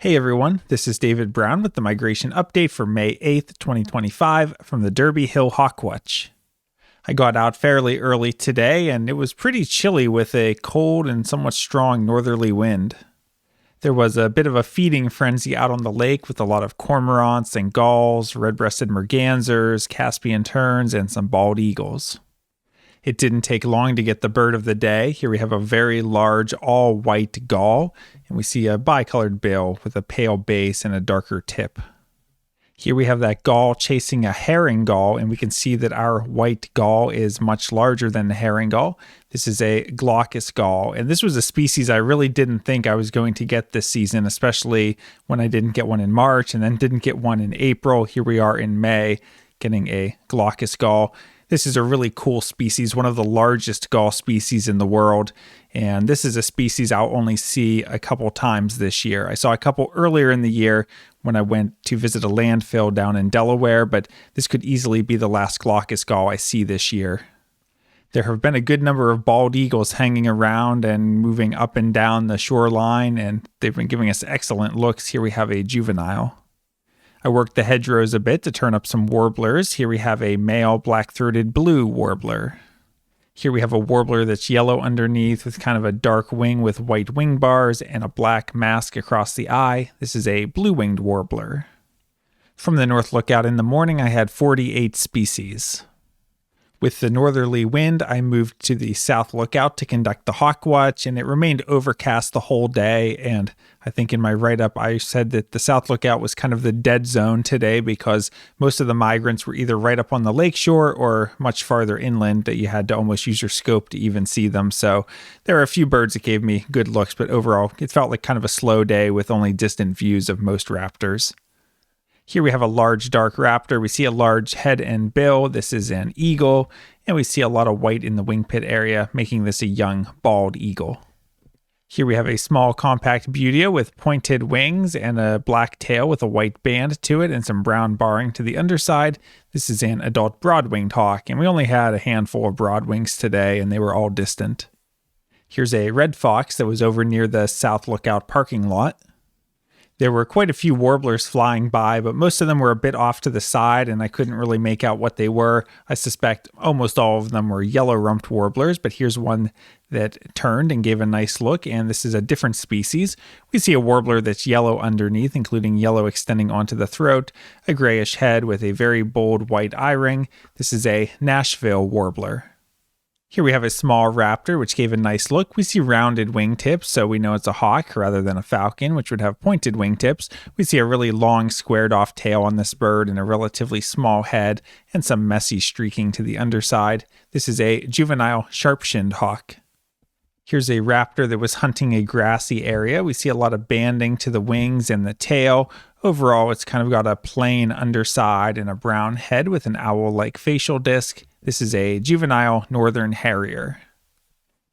Hey everyone, this is David Brown with the migration update for May 8th, 2025 from the Derby Hill Hawkwatch. I got out fairly early today and it was pretty chilly with a cold and somewhat strong northerly wind. There was a bit of a feeding frenzy out on the lake with a lot of cormorants and gulls, red-breasted mergansers, Caspian terns, and some bald eagles. It didn't take long to get the bird of the day. Here we have a very large all-white gull, and we see a bicolored bill with a pale base and a darker tip. Here we have that gull chasing a herring gull, and we can see that our white gull is much larger than the herring gull. This is a Glaucous gull, and this was a species I really didn't think I was going to get this season, especially when I didn't get one in March and then didn't get one in April. Here we are in May getting a Glaucous gull. This is a really cool species, one of the largest gull species in the world, and this is a species I'll only see a couple times this year. I saw a couple earlier in the year when I went to visit a landfill down in Delaware, but this could easily be the last Glaucous gull I see this year. There have been a good number of bald eagles hanging around and moving up and down the shoreline, and they've been giving us excellent looks. Here we have a juvenile. I worked the hedgerows a bit to turn up some warblers. Here we have a male black-throated blue warbler. Here we have a warbler that's yellow underneath with kind of a dark wing with white wing bars and a black mask across the eye. This is a blue-winged warbler. From the North Lookout in the morning, I had 48 species. With the northerly wind, I moved to the South Lookout to conduct the Hawkwatch, and it remained overcast the whole day. And I think in my write-up, I said that the South Lookout was kind of the dead zone today because most of the migrants were either right up on the lakeshore or much farther inland that you had to almost use your scope to even see them. So there are a few birds that gave me good looks, but overall, it felt like kind of a slow day with only distant views of most raptors. Here we have a large dark raptor. We see a large head and bill. This is an eagle, and we see a lot of white in the wing pit area, making this a young bald eagle. Here we have a small compact buteo with pointed wings and a black tail with a white band to it and some brown barring to the underside. This is an adult broad-winged hawk, and we only had a handful of broadwings today, and they were all distant. Here's a red fox that was over near the South Lookout parking lot. There were quite a few warblers flying by, but most of them were a bit off to the side, and I couldn't really make out what they were. I suspect almost all of them were yellow-rumped warblers, but here's one that turned and gave a nice look, and this is a different species. We see a warbler that's yellow underneath, including yellow extending onto the throat, a grayish head with a very bold white eye ring. This is a Nashville warbler. Here we have a small raptor, which gave a nice look. We see rounded wingtips, so we know it's a hawk rather than a falcon, which would have pointed wingtips. We see a really long, squared-off tail on this bird and a relatively small head and some messy streaking to the underside. This is a juvenile sharp-shinned hawk. Here's a raptor that was hunting a grassy area. We see a lot of banding to the wings and the tail. Overall, it's kind of got a plain underside and a brown head with an owl-like facial disc. This is a juvenile northern harrier.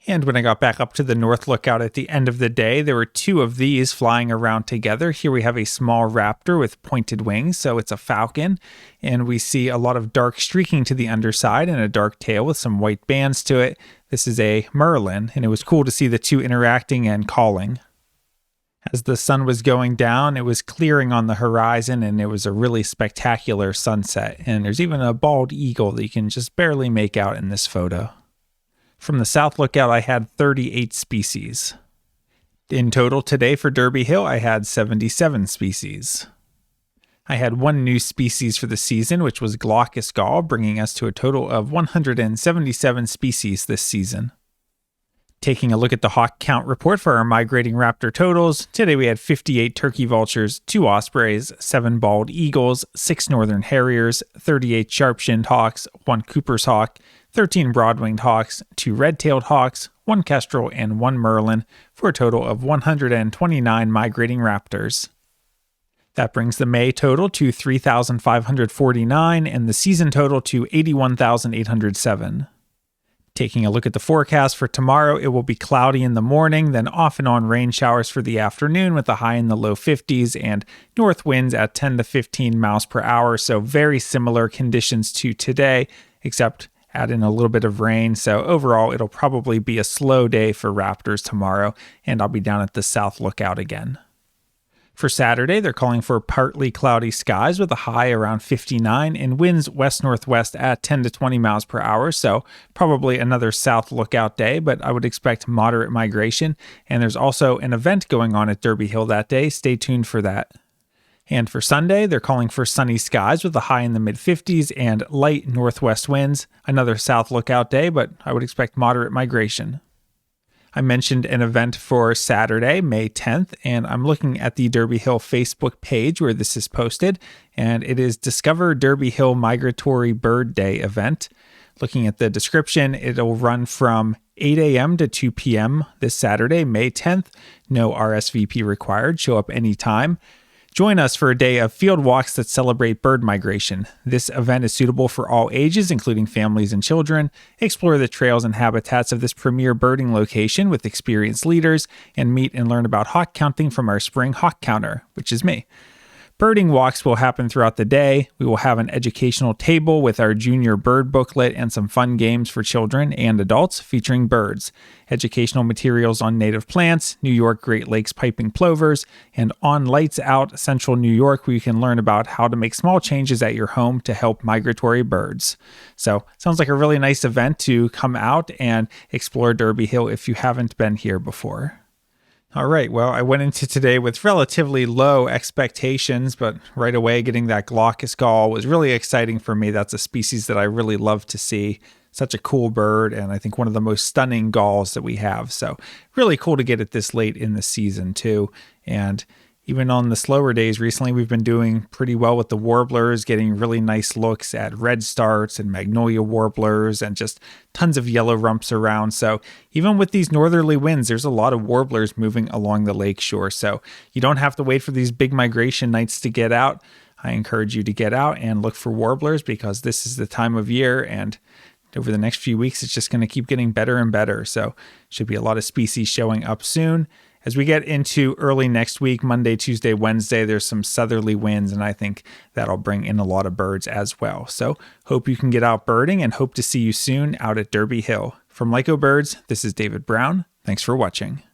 And when I got back up to the North Lookout at the end of the day, there were two of these flying around together. Here we have a small raptor with pointed wings, so it's a falcon. And we see a lot of dark streaking to the underside and a dark tail with some white bands to it. This is a merlin, and it was cool to see the two interacting and calling. As the sun was going down, it was clearing on the horizon, and it was a really spectacular sunset. And there's even a bald eagle that you can just barely make out in this photo. From the South Lookout, I had 38 species. In total today for Derby Hill, I had 77 species. I had one new species for the season, which was Glaucous gull, bringing us to a total of 177 species this season. Taking a look at the hawk count report for our migrating raptor totals, today we had 58 turkey vultures, 2 ospreys, 7 bald eagles, 6 northern harriers, 38 sharp-shinned hawks, 1 Cooper's hawk, 13 broad-winged hawks, 2 red-tailed hawks, 1 kestrel, and 1 merlin, for a total of 129 migrating raptors. That brings the May total to 3,549 and the season total to 81,807. Taking a look at the forecast for tomorrow, it will be cloudy in the morning, then off and on rain showers for the afternoon with a high in the low 50s and north winds at 10 to 15 miles per hour. So very similar conditions to today, except add in a little bit of rain. So overall, it'll probably be a slow day for raptors tomorrow, and I'll be down at the South Lookout again. For Saturday, they're calling for partly cloudy skies with a high around 59 and winds west-northwest at 10 to 20 miles per hour. So probably another south lookout day, but I would expect moderate migration. And there's also an event going on at Derby Hill that day. Stay tuned for that. And for Sunday, they're calling for sunny skies with a high in the mid-50s and light northwest winds. Another south lookout day, but I would expect moderate migration. I mentioned an event for Saturday, May 10th, and I'm looking at the Derby Hill Facebook page where this is posted, and it is Discover Derby Hill Migratory Bird Day event. Looking at the description, it'll run from 8 a.m. to 2 p.m. this Saturday, May 10th. No RSVP required. Show up anytime. Join us for a day of field walks that celebrate bird migration. This event is suitable for all ages, including families and children. Explore the trails and habitats of this premier birding location with experienced leaders, and meet and learn about hawk counting from our spring hawk counter, which is me. Birding walks will happen throughout the day. We will have an educational table with our junior bird booklet and some fun games for children and adults featuring birds, educational materials on native plants, New York Great Lakes piping plovers, and on Lights Out Central New York, where you can learn about how to make small changes at your home to help migratory birds. So sounds like a really nice event to come out and explore Derby Hill if you haven't been here before. All right, well, I went into today with relatively low expectations, but right away getting that Glaucous gull was really exciting for me. That's a species that I really love to see. Such a cool bird, and I think one of the most stunning gulls that we have. So really cool to get it this late in the season too. And even on the slower days recently, we've been doing pretty well with the warblers, getting really nice looks at redstarts and magnolia warblers and just tons of yellow rumps around. So even with these northerly winds, there's a lot of warblers moving along the lakeshore. So you don't have to wait for these big migration nights to get out. I encourage you to get out and look for warblers because this is the time of year, and over the next few weeks, it's just going to keep getting better and better. So should be a lot of species showing up soon. As we get into early next week, Monday, Tuesday, Wednesday, there's some southerly winds, and I think that'll bring in a lot of birds as well. So hope you can get out birding, and hope to see you soon out at Derby Hill. From Lyco Birds, this is David Brown. Thanks for watching.